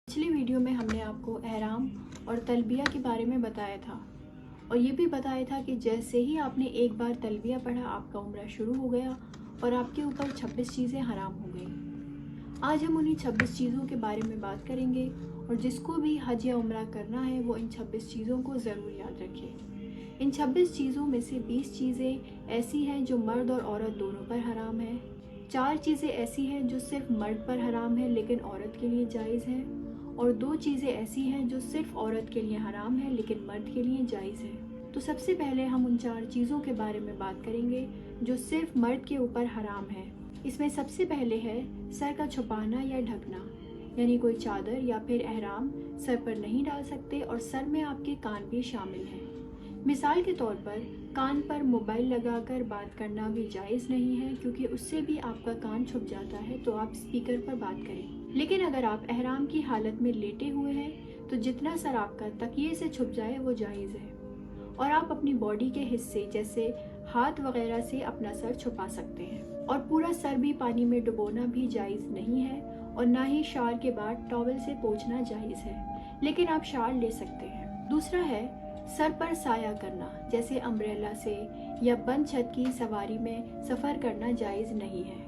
पिछली वीडियो में हमने आपको एहराम और तलबिया के बारे में बताया था और ये भी बताया था कि जैसे ही आपने एक बार तलबिया पढ़ा आपका उम्रा शुरू हो गया और आपके ऊपर 26 चीज़ें हराम हो गई। आज हम उन्हीं 26 चीज़ों के बारे में बात करेंगे और जिसको भी हज या उम्रा करना है वो इन 26 चीज़ों को ज़रूर याद रखे। इन 26 चीज़ों में से 20 चीज़ें ऐसी हैं जो मर्द और औरत दोनों पर हराम है, 4 चीज़ें ऐसी हैं जो सिर्फ मर्द पर हराम है लेकिन औरत के लिए जायज़ है, और 2 चीज़ें ऐसी हैं जो सिर्फ औरत के लिए हराम है लेकिन मर्द के लिए जायज़ है। तो सबसे पहले हम उन 4 चीज़ों के बारे में बात करेंगे जो सिर्फ मर्द के ऊपर हराम है। इसमें सबसे पहले है सर का छुपाना या ढकना, यानी कोई चादर या फिर एहराम सर पर नहीं डाल सकते और सर में आपके कान भी शामिल हैं। मिसाल के तौर पर कान पर मोबाइल लगाकर बात करना भी जायज़ नहीं है क्योंकि उससे भी आपका कान छुप जाता है, तो आप स्पीकर पर बात करें। लेकिन अगर आप एहराम की हालत में लेटे हुए हैं तो जितना सर आपका तकिए से छुप जाए वो जायज़ है, और आप अपनी बॉडी के हिस्से जैसे हाथ वगैरह से अपना सर छुपा सकते हैं। और पूरा सर भी पानी में डुबोना भी जायज़ नहीं है और ना ही शावर के बाद टॉवल से पोंछना जायज़ है, लेकिन आप शावर ले सकते हैं। दूसरा है सर पर साया करना, जैसे अम्ब्रेला से या बंद छत की सवारी में सफ़र करना जायज़ नहीं है।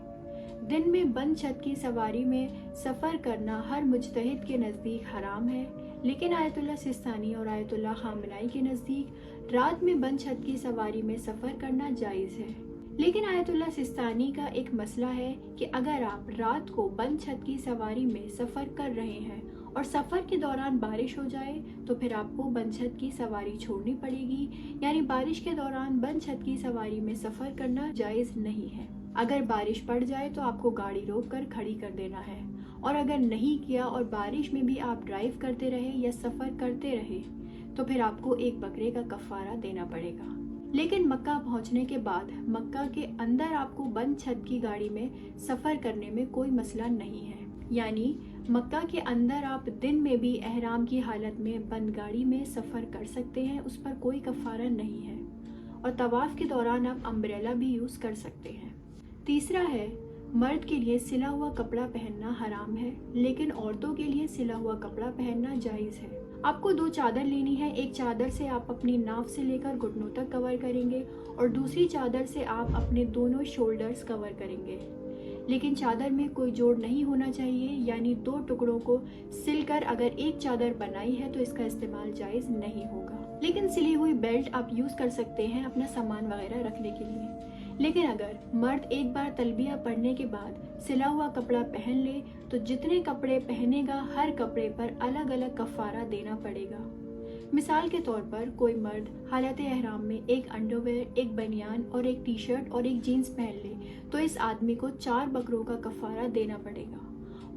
दिन में बंद छत की सवारी में सफ़र करना हर मुजतहिद के नज़दीक हराम है, लेकिन आयतुल्लाह सिस्तानी और आयतुल्लाह खामनाई के नज़दीक रात में बंद छत की सवारी में सफ़र करना जायज़ है। लेकिन आयतुल्लाह सिस्तानी का एक मसला है कि अगर आप रात को बंद छत की सवारी में सफ़र कर रहे हैं और सफ़र के दौरान बारिश हो जाए तो फिर आपको बंद छत की सवारी छोड़नी पड़ेगी, यानी बारिश के दौरान बंद छत की सवारी में सफ़र करना जायज़ नहीं है। अगर बारिश पड़ जाए तो आपको गाड़ी रोक कर खड़ी कर देना है, और अगर नहीं किया और बारिश में भी आप ड्राइव करते रहे या सफ़र करते रहे तो फिर आपको एक बकरे का कफ़ारा देना पड़ेगा। लेकिन मक्का पहुंचने के बाद मक्का के अंदर आपको बंद छत की गाड़ी में सफ़र करने में कोई मसला नहीं है, यानी मक्का के अंदर आप दिन में भी एहराम की हालत में बंद गाड़ी में सफ़र कर सकते हैं, उस पर कोई कफ़ारा नहीं है। और तवाफ़ के दौरान आप अम्ब्रेला भी यूज़ कर सकते हैं। तीसरा है मर्द के लिए सिला हुआ कपड़ा पहनना हराम है, लेकिन औरतों के लिए सिला हुआ कपड़ा पहनना जायज़ है। आपको 2 चादर लेनी है, एक चादर से आप अपनी नाफ से लेकर घुटनों तक कवर करेंगे और दूसरी चादर से आप अपने दोनों शोल्डर्स कवर करेंगे। लेकिन चादर में कोई जोड़ नहीं होना चाहिए, यानी 2 टुकड़ों को सिलकर अगर एक चादर बनाई है तो इसका इस्तेमाल जायज़ नहीं होगा। लेकिन सिली हुई बेल्ट आप यूज़ कर सकते हैं अपना सामान वगैरह रखने के लिए। लेकिन अगर मर्द एक बार तलबिया पढ़ने के बाद सिला हुआ कपड़ा पहन ले तो जितने कपड़े पहनेगा हर कपड़े पर अलग अलग कफ़ारा देना पड़ेगा। मिसाल के तौर पर कोई मर्द हालत एहराम में एक अंडरवेयर, एक बनियान और एक टी शर्ट और एक जीन्स पहन ले तो इस आदमी को 4 बकरों का कफ़ारा देना पड़ेगा,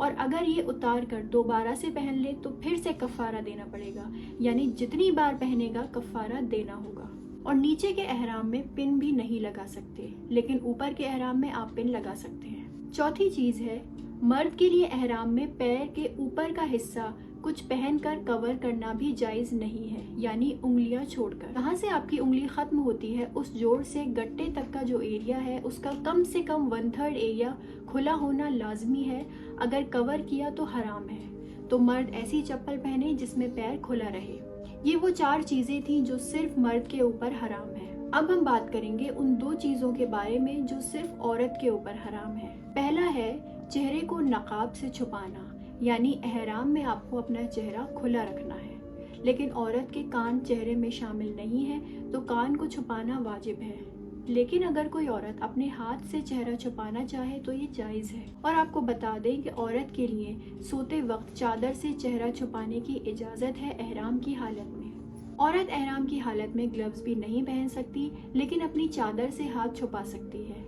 और अगर ये उतार कर दोबारा से पहन ले तो फिर से कफ़ारा देना पड़ेगा, यानी जितनी बार पहनेगा कफ़ारा देना होगा। और नीचे के एहराम में पिन भी नहीं लगा सकते, लेकिन ऊपर के एहराम में आप पिन लगा सकते हैं। चौथी चीज़ है मर्द के लिए एहराम में पैर के ऊपर का हिस्सा कुछ पहनकर कवर करना भी जायज़ नहीं है, यानी उंगलियां छोड़कर। जहाँ से आपकी उंगली ख़त्म होती है उस जोड़ से गट्टे तक का जो एरिया है उसका कम से कम 1/3 एरिया खुला होना लाजमी है। अगर कवर किया तो हराम है। तो मर्द ऐसी चप्पल पहने जिसमें पैर खुला रहे। ये वो 4 चीज़ें थी जो सिर्फ मर्द के ऊपर हराम है। अब हम बात करेंगे उन 2 चीज़ों के बारे में जो सिर्फ औरत के ऊपर हराम है। पहला है चेहरे को नकाब से छुपाना, यानी एहराम में आपको अपना चेहरा खुला रखना है, लेकिन औरत के कान चेहरे में शामिल नहीं है तो कान को छुपाना वाजिब है। लेकिन अगर कोई औरत अपने हाथ से चेहरा छुपाना चाहे तो ये जायज़ है। और आपको बता दें कि औरत के लिए सोते वक्त चादर से चेहरा छुपाने की इजाज़त है एहराम की हालत में। औरत एहराम की हालत में ग्लव्स भी नहीं पहन सकती, लेकिन अपनी चादर से हाथ छुपा सकती है।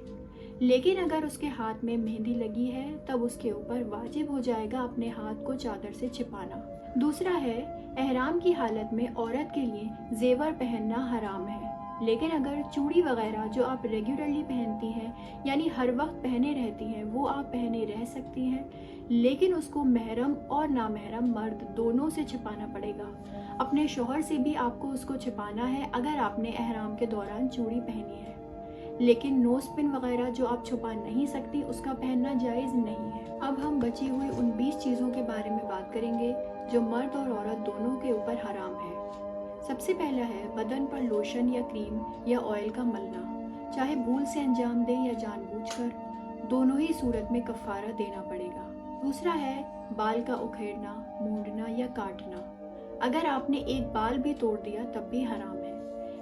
लेकिन अगर उसके हाथ में मेहंदी लगी है तब उसके ऊपर वाजिब हो जाएगा अपने हाथ को चादर से छिपाना। दूसरा है एहराम की हालत में औरत के लिए जेवर पहनना हराम है, लेकिन अगर चूड़ी वगैरह जो आप रेगुलरली पहनती हैं यानी हर वक्त पहने रहती हैं वो आप पहने रह सकती हैं, लेकिन उसको महरम और नामहरम मर्द दोनों से छिपाना पड़ेगा। अपने शौहर से भी आपको उसको छिपाना है अगर आपने एहराम के दौरान चूड़ी पहनी है। لیکن نوز پن وغیرہ جو آپ چھپا نہیں سکتی اس کا پہننا جائز نہیں ہے۔ اب ہم بچی ہوئی ان 20 چیزوں کے بارے میں بات کریں گے جو مرد اور عورت دونوں کے اوپر حرام ہے۔ سب سے پہلا ہے بدن پر لوشن یا کریم یا آئل کا ملنا، چاہے بھول سے انجام دیں یا جان بوجھ کر، دونوں ہی صورت میں کفارہ دینا پڑے گا۔ دوسرا ہے بال کا اکھیڑنا، مونڈنا یا کاٹنا۔ اگر آپ نے ایک بال بھی توڑ دیا تب بھی حرام ہے،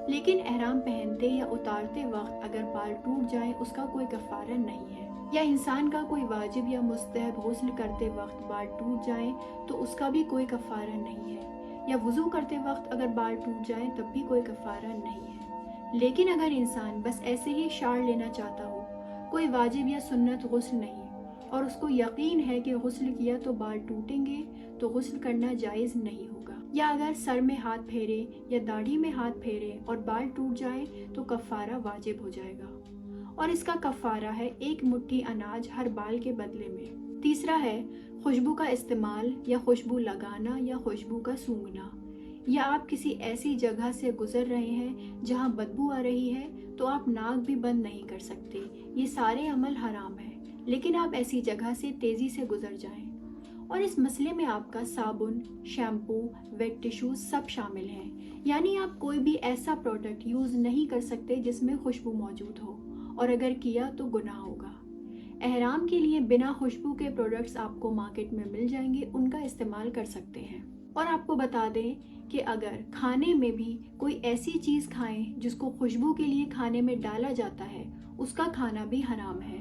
لیکن احرام پہنتے یا اتارتے وقت اگر بال ٹوٹ جائیں اس کا کوئی کفارہ نہیں ہے، یا انسان کا کوئی واجب یا مستحب غسل کرتے وقت بال ٹوٹ جائیں تو اس کا بھی کوئی کفارہ نہیں ہے، یا وضو کرتے وقت اگر بال ٹوٹ جائیں تب بھی کوئی کفارہ نہیں ہے۔ لیکن اگر انسان بس ایسے ہی شاڑ لینا چاہتا ہو، کوئی واجب یا سنت غسل نہیں، اور اس کو یقین ہے کہ غسل کیا تو بال ٹوٹیں گے تو غسل کرنا جائز نہیں ہوگا، یا اگر سر میں ہاتھ پھیرے یا داڑھی میں ہاتھ پھیرے اور بال ٹوٹ جائے تو کفارہ واجب ہو جائے گا، اور اس کا کفارہ ہے 1 مٹھی اناج ہر بال کے بدلے میں۔ تیسرا ہے خوشبو کا استعمال یا خوشبو لگانا یا خوشبو کا سونگھنا، یا آپ کسی ایسی جگہ سے گزر رہے ہیں جہاں بدبو آ رہی ہے تو آپ ناک بھی بند نہیں کر سکتے، یہ سارے عمل حرام ہے، لیکن آپ ایسی جگہ سے تیزی سے گزر جائیں، اور اس مسئلے میں آپ کا صابن، شیمپو، ویٹ ٹشو سب شامل ہیں، یعنی آپ کوئی بھی ایسا پروڈکٹ یوز نہیں کر سکتے جس میں خوشبو موجود ہو، اور اگر کیا تو گناہ ہوگا۔ احرام کے لیے بنا خوشبو کے پروڈکٹس آپ کو مارکیٹ میں مل جائیں گے، ان کا استعمال کر سکتے ہیں۔ اور آپ کو بتا دیں کہ اگر کھانے میں بھی کوئی ایسی چیز کھائیں جس کو خوشبو کے لیے کھانے میں ڈالا جاتا ہے، اس کا کھانا بھی حرام ہے،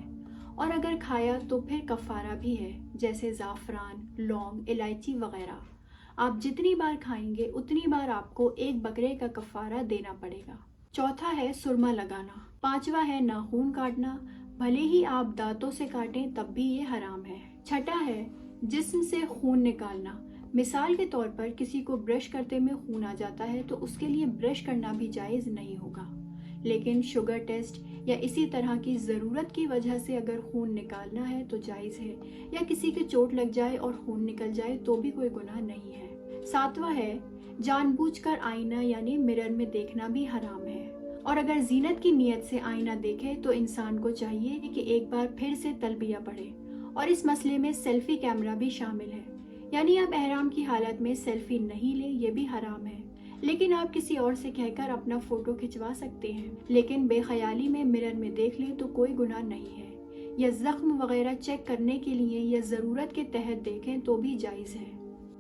اور اگر کھایا تو پھر کفارہ بھی ہے، جیسے زعفران، لونگ، الائچی وغیرہ۔ آپ جتنی بار کھائیں گے اتنی بار آپ کو 1 بکرے کا کفارہ دینا پڑے گا۔ چوتھا ہے سرما لگانا۔ پانچواں ہے ناخن کاٹنا، بھلے ہی آپ دانتوں سے کاٹیں تب بھی یہ حرام ہے۔ چھٹا ہے جسم سے خون نکالنا۔ مثال کے طور پر کسی کو برش کرتے میں خون آ جاتا ہے تو اس کے لیے برش کرنا بھی جائز نہیں ہوگا، لیکن شوگر ٹیسٹ یا اسی طرح کی ضرورت کی وجہ سے اگر خون نکالنا ہے تو جائز ہے، یا کسی کی چوٹ لگ جائے اور خون نکل جائے تو بھی کوئی گناہ نہیں ہے۔ ساتواں ہے جان بوجھ کر آئینہ یعنی مرر میں دیکھنا بھی حرام ہے، اور اگر زینت کی نیت سے آئینہ دیکھے تو انسان کو چاہیے کہ ایک بار پھر سے تلبیہ پڑھے، اور اس مسئلے میں سیلفی کیمرہ بھی شامل ہے، یعنی آپ احرام کی حالت میں سیلفی نہیں لیں، یہ بھی حرام ہے، لیکن آپ کسی اور سے کہہ کر اپنا فوٹو کھنچوا سکتے ہیں، لیکن بے خیالی میں مرر میں دیکھ لیں تو کوئی گناہ نہیں ہے، یا زخم وغیرہ چیک کرنے کے لیے یا ضرورت کے تحت دیکھیں تو بھی جائز ہے۔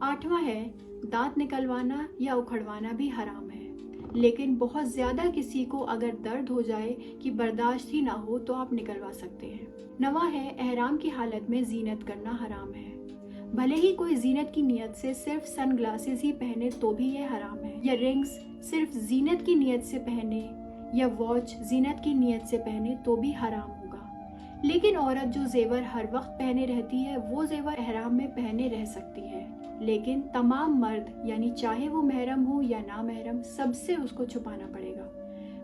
آٹھواں ہے دانت نکلوانا یا اکھڑوانا بھی حرام ہے، لیکن بہت زیادہ کسی کو اگر درد ہو جائے کہ برداشت ہی نہ ہو تو آپ نکلوا سکتے ہیں۔ نواں ہے احرام کی حالت میں زینت کرنا حرام ہے، بھلے ہی کوئی زینت کی نیت سے صرف سن گلاسز ہی پہنے تو بھی یہ حرام ہے، یا رنگز صرف زینت کی نیت سے پہنے، یا واچ زینت کی نیت سے پہنے تو بھی حرام ہوگا۔ لیکن عورت جو زیور ہر وقت پہنے رہتی ہے وہ زیور احرام میں پہنے رہ سکتی ہے، لیکن تمام مرد یعنی چاہے وہ محرم ہو یا نامحرم سب سے اس کو چھپانا پڑے گا۔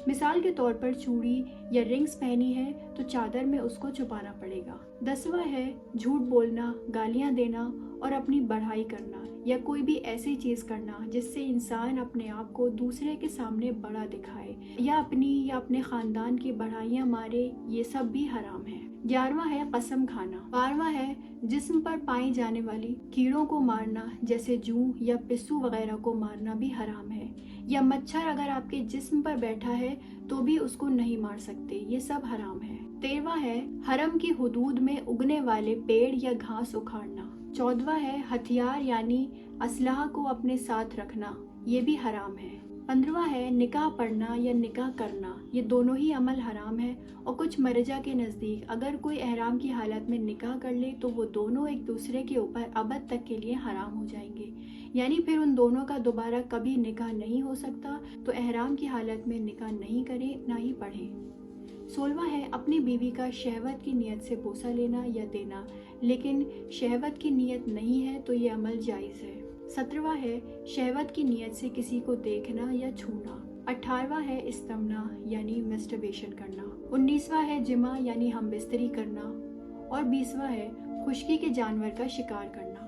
مثال کے طور پر چوڑی یا رنگز پہنی ہے تو چادر میں اس کو چھپانا پڑے گا۔ 10واں ہے جھوٹ بولنا، گالیاں دینا اور اپنی بڑائی کرنا، یا کوئی بھی ایسی چیز کرنا جس سے انسان اپنے آپ کو دوسرے کے سامنے بڑا دکھائے، یا اپنی یا اپنے خاندان کی بڑائیاں مارے، یہ سب بھی حرام ہے۔ 11واں ہے قسم کھانا۔ 12واں ہے جسم پر پائی جانے والی کیڑوں کو مارنا، جیسے جوں یا پسو وغیرہ کو مارنا بھی حرام ہے، یا مچھر اگر آپ کے جسم پر بیٹھا ہے تو بھی اس کو نہیں مار سکتے، یہ سب حرام ہے۔ 13واں ہے حرم کی حدود میں اگنے والے پیڑ یا گھاس اکھاڑنا۔ 14واں ہے ہتھیار یعنی اسلحہ کو اپنے ساتھ رکھنا، یہ بھی حرام ہے۔ 15واں ہے نکاح پڑھنا یا نکاح کرنا، یہ دونوں ہی عمل حرام ہے، اور کچھ مرجع کے نزدیک اگر کوئی احرام کی حالت میں نکاح کر لے تو وہ دونوں ایک دوسرے کے اوپر ابد تک کے لیے حرام ہو جائیں گے، یعنی پھر ان دونوں کا دوبارہ کبھی نکاح نہیں ہو سکتا، تو احرام کی حالت میں نکاح نہیں کریں نہ ہی پڑھیں۔ 16واں ہے اپنی بیوی کا شہوت کی نیت سے بوسہ لینا یا دینا، لیکن شہوت کی نیت نہیں ہے تو یہ عمل جائز ہے۔ 17واں ہے شہوت کی نیت سے کسی کو دیکھنا یا چھونا۔ 18واں ہے استمنا یعنی میسٹربیشن کرنا۔ 19واں ہے جمع یعنی ہم بستری کرنا، اور 20واں ہے خشکی کے جانور کا شکار کرنا۔